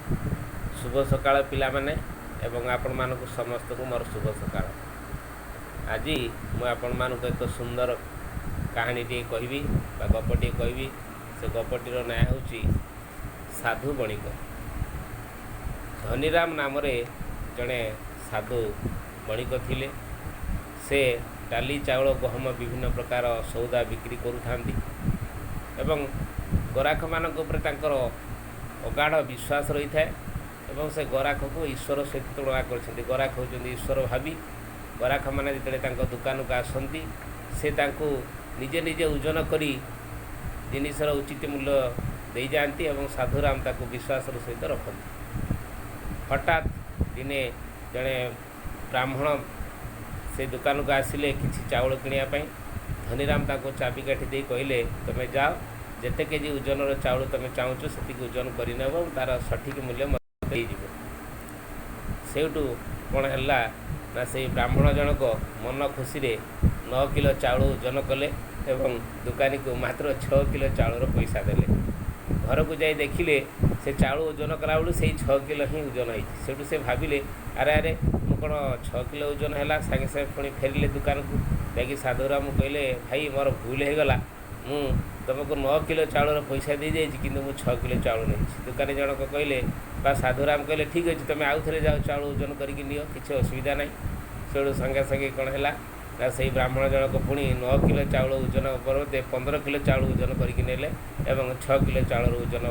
शुभ सकाळ पिलामाने एवं आपण मानक समस्त को मोर शुभ सकाळ। आज मुझे आपण मानक एक सुंदर कहानी टी कहबी गपटी कहबी। से गपटीर ना हूँ साधु बणिक। धनीराम नाम जड़े साधु बणिक थिले। से डाली चाउल गहम विभिन्न प्रकार सौदा बिक्री करुथांती एवं गराख मानक उपरे तांकर अगाढ़ विश्वास रही थाए एवं से गराख को ईश्वर सहित तुलना कर। गराख होती ईश्वर भावी गराख मैंने जो दुकान को आसती से निजे निजे ओजन करी जिनसर उचित मूल्य दे जाती और साधुराम ताको विश्वास सहित रखती। हठात दिने जड़े ब्राह्मण से दुकान को आसिले किसी चाउल किणापी। धनीराम ताको चाबिकाठी दे कहले तुम्हें जाओ जिते केजी ओजन चाउल तुम चाहूँ से ओजन करनेब तार सठिक मूल्य सेठू कौन है ना से ब्राह्मण जनक मन खुशी 9 किलो चाउल ओजन कले एवं दुकानी को मात्र 6 किलो चाउल पैसा देले। घर को जाई देखिले से चाउल ओजन कला बेलू से 6 किलो ही ओजन होती। सेठू से भाविले अरे अरे मु कौन 6 किलो ओजन है सागे सागे पुणी फेरिले दुकान को जाकि साधुराम कहले भाई मोर भूल हो गला मु तुमको 9 किलो चाउल पैसा दे जाइए कि 6 किलो चाउल नहीं। दुकानी जनक कहले बा साधुराम कहले ठीक अच्छे तुम आउ थे जाओ चाउल ओजन करके नियो किसी असुविधा ना। से संगे संगे कौन है ना से ब्राह्मण जनक पुणी 9 किलो चाउल ओजन पर 15 किलो चाउल ओजन करके नेले एवं 6 किलो चाउल ओजन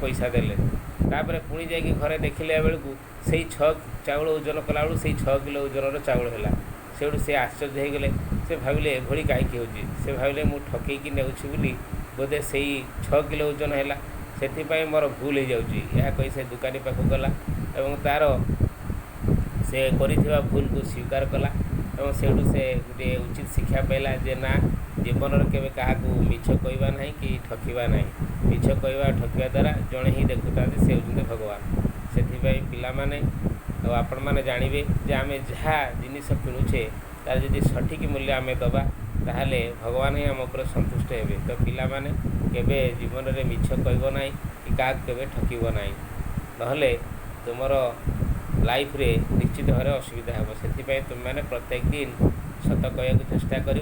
पैसा देले। तापर पुणी जाकि घरे देखिले बेलू से 6 चाउल ओजन कला बेलू से 6 किलो ओजन चाउल है। सेठू से आश्चर्य हो गले। से भाविले एभली कहीं हो। से भाविले मु ठकईकी नेउछि बोली बोधे से 6 किलो ओजन है से मोर भूल हो जाऊँगी। यह कही से दुकानी पाख गला और तार से कर भूल को स्वीकार कला और सेठू से गोटे उचित शिक्षा पाइला जे ना जीवन में केवे क्या मिछ कहवा ना कि ठकवा ना। मिछ कहवा ठकवा द्वारा जड़े ही देखुता से होते भगवान। से पिला माने आपण मैंने जानवे जे आम जहाँ जिनिस किणुचे तार जदि सठिक मूल्य आम दबा ताहले भगवान ही आम उपर संतुष्ट हे। तो पिला माने केबे जीवन में मिछ कहब ना कि क्या केबे ठकब ना नहले तुमर लाइफ रे निश्चित भाव असुविधा हे। से तुम मैंने प्रत्येक दिन सत कहया चेष्टा कर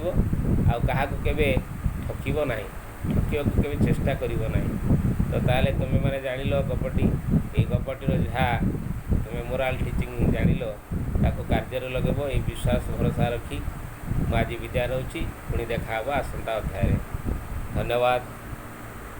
केबे ठकब ना ठकवा केबे चेष्टा करिवो ना। तो ताले तुम मैंने जान गपटी ये गपटीर जहाँ तुम मोराल टीचिंग जान ताको कार्य लगेब ये विश्वास भरोसा रखी मुझे विद्या रोची पुणी देखा आसंता अध्याय। धन्यवाद।